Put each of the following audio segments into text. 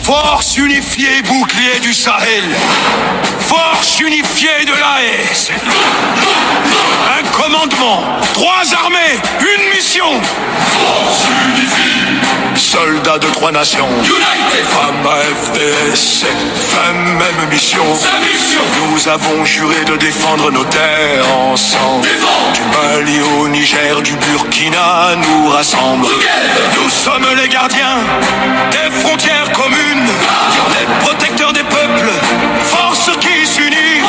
Force unifiée bouclier du Sahel. Force unifiée de l'AES. Un commandement, 3 armées, une mission. Force unifiée. Soldats de 3 nations. United. Femmes FDS, femmes même mission. Sa mission. Nous avons juré de défendre nos terres ensemble. Défendre. Du Mali au Niger, du Burkina nous rassemble. Together. Nous sommes les gardiens des frontières communes, les protecteurs des peuples, force qui s'unit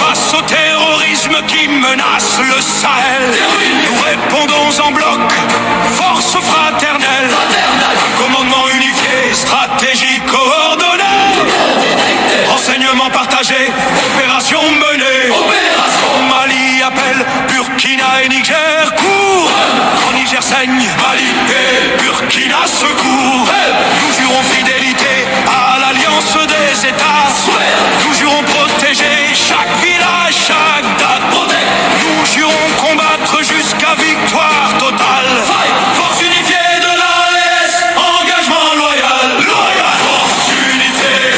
face au terrorisme qui menace le Sahel. Nous répondons en bloc, force fraternelle, commandement unifié, stratégie coordonnée, renseignements partagés, opération menée. Mali appelle, Burkina et Niger courent. En Niger saigne, Mali et Burkina secours. Nous jurons fidélité à l'alliance des États. Nous jurons protéger chaque village, chaque date. Nous jurons combattre jusqu'à victoire totale. Force unifiée de l'AES, engagement loyal. Force unifiée,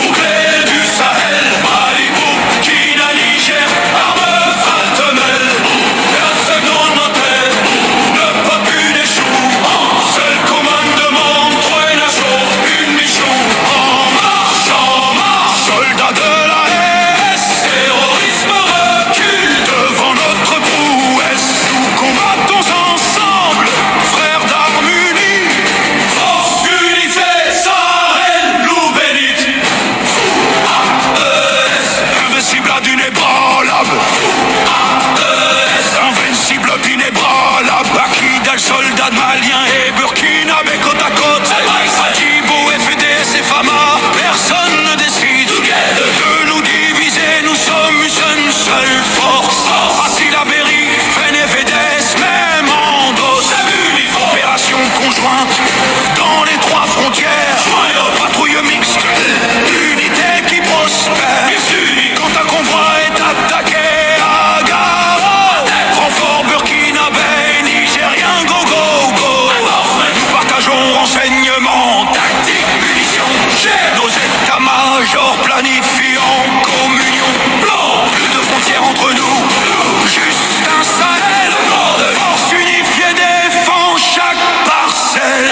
bouclier du Sahel. Mali, Burkina, Niger, armes fraternelles. Personne dans nos têtes, ne pas qu'une échoue. Seul commandement, 3 nations, une mission. En marche, soldats de l'AES. Terrorisme recule devant notre prouesse. Nous combattons ensemble, frères d'armes unies. Force unifiée, Sahel, loup bénite. AES, invincible à d'inébranlable. AES, invincible d'inébranlable. Akidal, soldats maliens et burkinabé côte à côte. Adjibo, FDS et Fama, personne ne décide de nous diviser. Nous sommes une seule force. Attila Berry, FEN et FDS, même en dos. Opération conjointe dans les 3 frontières. Patrouille mixte, unité qui prospère. Quand un convoi est attaqué à Gao, renfort burkinabé, nigérien, go go go. Nous partageons renseignements, tactiques, munitions. Nos états-majors planifient en communion. Plus de frontières entre nous, juste un Sahel. Force unifiée défend chaque parcelle.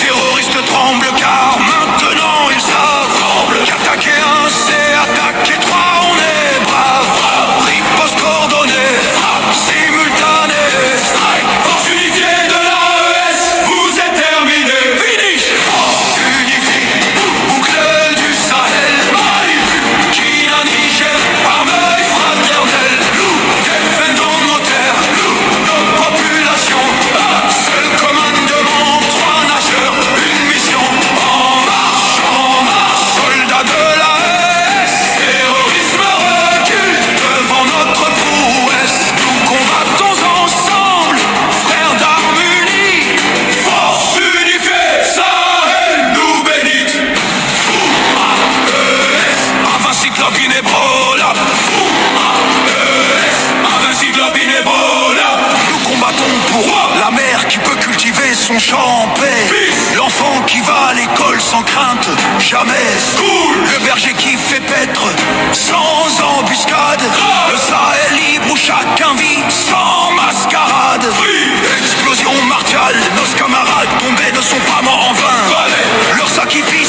Terroristes tremblent car maintenant ils savent qu'attaquer un c'est attaquer 3, on est brave. Riposte coordonnée, frappe simultanée. Force unifiée de l'AES, vous êtes terminé. Finish. Force unifiée, bouclier du Sahel. Mali, Burkina, Niger, armée fraternelle. Nous défendons nos terres, nos populations. Seul commandement, 3 nageurs, une mission. En marche, soldats de l'AES. Terrorisme recule devant notre prouesse. Nous combattons ensemble, frères d'armes unies. Force unifiée, Sahel, nous bénite. AES, invincible inébranlable. AES, invincible inébranlable. Nous combattons pour la mère qui peut cultiver son champ en paix. L'enfant qui va à l'école sans crainte, jamais. Le berger qui fait paître sans embuscade. Le Sahel libre où chacun vit sans mascarade. Explosion martiale, nos camarades tombés ne sont pas morts en vain. Leur sacrifice